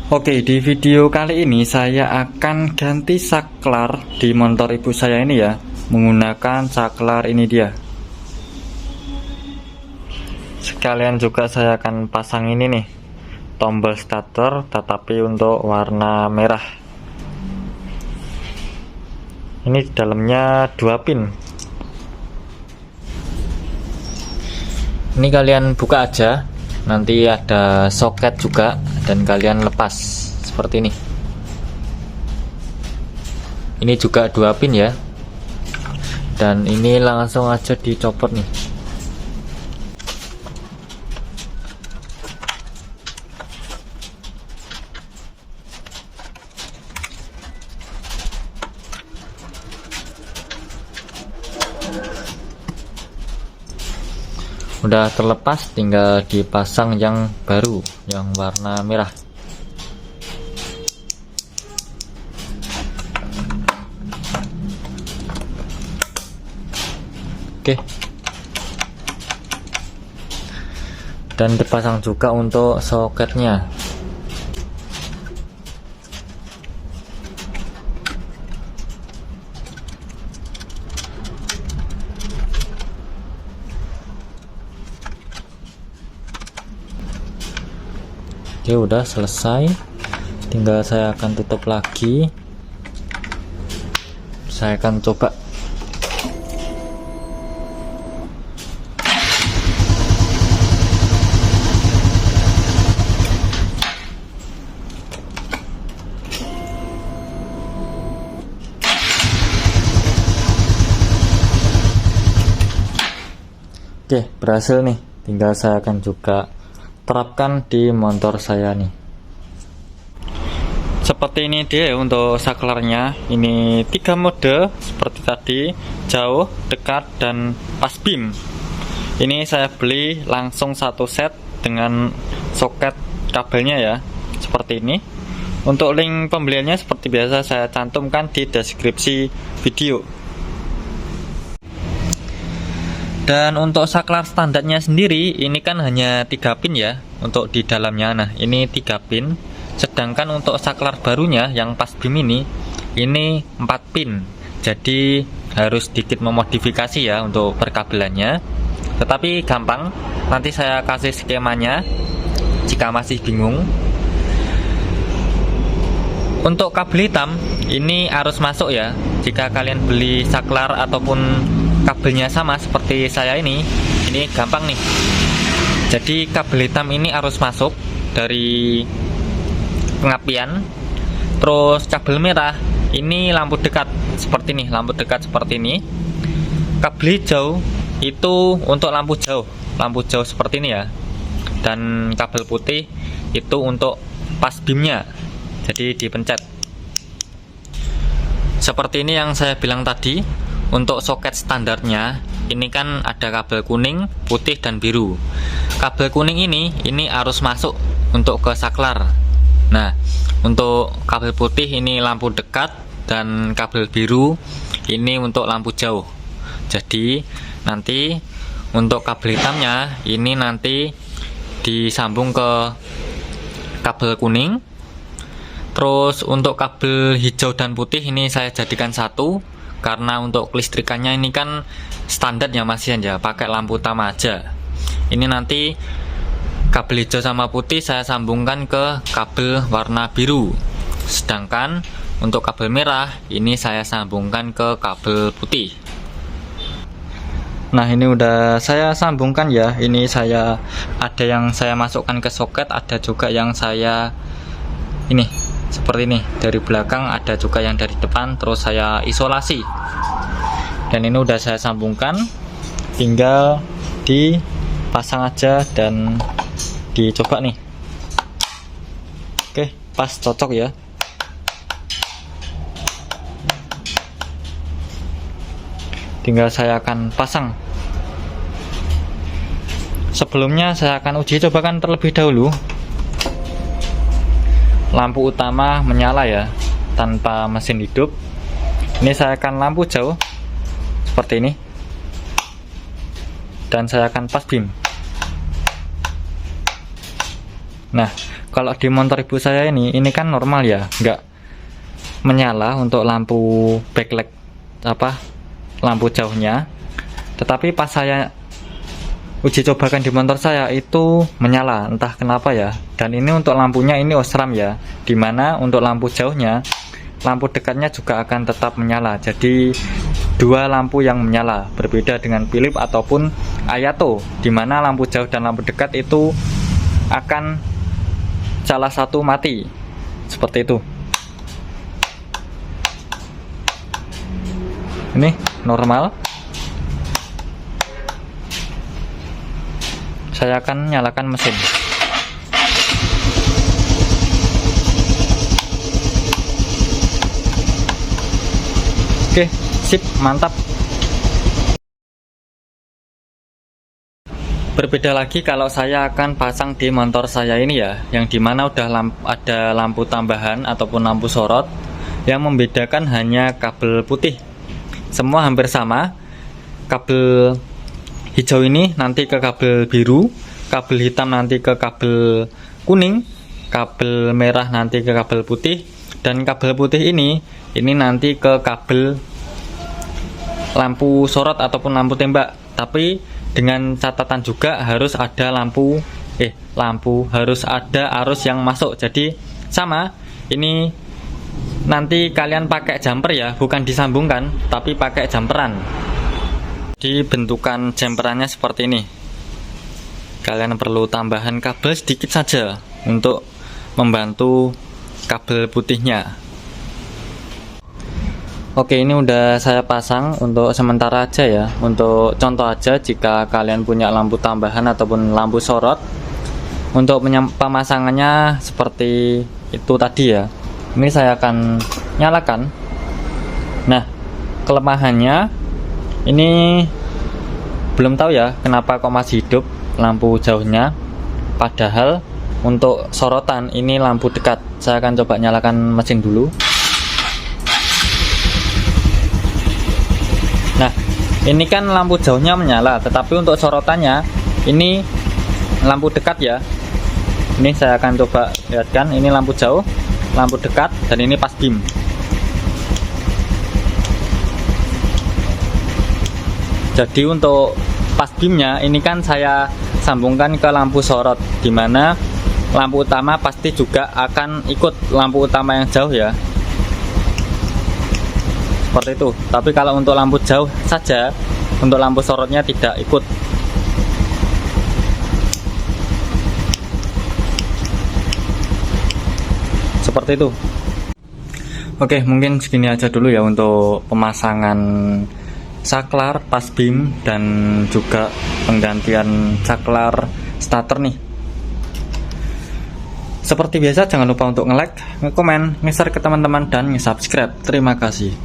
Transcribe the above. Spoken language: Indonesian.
Oke, di video kali ini saya akan ganti saklar di motor ibu saya ini ya, menggunakan saklar ini dia. Sekalian juga saya akan pasang ini nih, tombol starter tetapi untuk warna merah. Ini di dalamnya 2 pin. Ini kalian buka aja, nanti ada soket juga dan kalian lepas seperti ini. Ini juga 2 pin ya, dan ini langsung aja dicopot nih. Udah terlepas, tinggal dipasang yang baru yang warna merah. Oke, dan dipasang juga untuk soketnya. Oke, udah selesai, tinggal saya akan tutup lagi. Saya akan coba. Oke, berhasil nih, tinggal saya akan juga terapkan di motor saya nih. Seperti ini dia untuk saklarnya. Ini 3 mode seperti tadi, jauh, dekat, dan pas beam. Ini saya beli langsung 1 set dengan soket kabelnya ya, seperti ini. Untuk link pembeliannya seperti biasa saya cantumkan di deskripsi video. Dan untuk saklar standarnya sendiri ini kan hanya 3 pin ya untuk di dalamnya. Nah, ini 3 pin. Sedangkan untuk saklar barunya yang pas beam ini 4 pin. Jadi harus sedikit memodifikasi ya untuk perkabelannya. Tetapi gampang. Nanti saya kasih skemanya jika masih bingung. Untuk kabel hitam ini arus masuk ya. Jika kalian beli saklar ataupun kabelnya sama seperti saya ini gampang nih. Jadi kabel hitam ini arus masuk dari pengapian. Terus kabel merah ini lampu dekat seperti ini, lampu dekat seperti ini. Kabel hijau itu untuk lampu jauh seperti ini ya. Dan kabel putih itu untuk pas beamnya, jadi dipencet seperti ini yang saya bilang tadi. Untuk soket standarnya ini kan ada kabel kuning, putih, dan biru. Kabel kuning ini arus masuk untuk ke saklar. Nah, untuk kabel putih ini lampu dekat, dan kabel biru ini untuk lampu jauh. Jadi nanti untuk kabel hitamnya ini nanti disambung ke kabel kuning. Terus untuk kabel hijau dan putih ini saya jadikan satu, karena untuk kelistrikannya ini kan standar ya masih aja pakai lampu utama aja. Ini nanti kabel hijau sama putih saya sambungkan ke kabel warna biru, sedangkan untuk kabel merah ini saya sambungkan ke kabel putih. Nah, ini udah saya sambungkan ya. Ini saya ada yang saya masukkan ke soket, ada juga yang saya ini seperti ini dari belakang, ada juga yang dari depan, terus saya isolasi. Dan ini udah saya sambungkan, tinggal dipasang aja dan dicoba nih. Oke, pas, cocok ya. Tinggal saya akan pasang. Sebelumnya saya akan uji cobakan terlebih dahulu. Lampu utama menyala ya, tanpa mesin hidup. Ini saya akan lampu jauh seperti ini, dan saya akan pas beam. Nah, kalau di motor ibu saya ini kan normal ya, nggak menyala untuk lampu backlight lampu jauhnya. Tetapi pas saya uji cobakan di motor saya itu menyala, entah kenapa ya. Dan ini untuk lampunya ini Osram ya, dimana untuk lampu jauhnya, lampu dekatnya juga akan tetap menyala. Jadi dua lampu yang menyala, berbeda dengan Philips ataupun Ayato, dimana lampu jauh dan lampu dekat itu akan salah satu mati, seperti itu. Ini normal. Saya akan nyalakan mesin. Oke, sip, mantap. Berbeda lagi kalau saya akan pasang di motor saya ini ya, yang dimana udah ada lampu tambahan ataupun lampu sorot. Yang membedakan hanya kabel putih. Semua hampir sama. Kabel hijau ini nanti ke kabel biru, kabel hitam nanti ke kabel kuning, kabel merah nanti ke kabel putih, dan kabel putih ini nanti ke kabel lampu sorot ataupun lampu tembak. Tapi dengan catatan juga harus ada harus ada arus yang masuk. Jadi sama, ini nanti kalian pakai jumper ya, bukan disambungkan tapi pakai jumperan. Di bentukan jumperannya seperti ini. Kalian perlu tambahan kabel sedikit saja untuk membantu kabel putihnya. Oke, ini udah saya pasang untuk sementara aja ya. Untuk contoh aja, jika kalian punya lampu tambahan ataupun lampu sorot, untuk pemasangannya seperti itu tadi ya. Ini saya akan nyalakan. Nah, kelemahannya ini belum tahu ya kenapa kok masih hidup lampu jauhnya, padahal untuk sorotan ini lampu dekat. Saya akan coba nyalakan mesin dulu. Nah, ini kan lampu jauhnya menyala, tetapi untuk sorotannya ini lampu dekat ya. Ini saya akan coba lihatkan, ini lampu jauh, lampu dekat, dan ini pas beam. Jadi untuk pas beamnya ini kan saya sambungkan ke lampu sorot, dimana lampu utama pasti juga akan ikut lampu utama yang jauh ya, seperti itu. Tapi kalau untuk lampu jauh saja, untuk lampu sorotnya tidak ikut. Seperti itu. Oke, mungkin segini aja dulu ya untuk pemasangan saklar pas beam dan juga penggantian saklar starter nih. Seperti biasa, jangan lupa untuk nge-like, nge-komen, nge-share ke teman-teman, dan nge-subscribe. Terima kasih.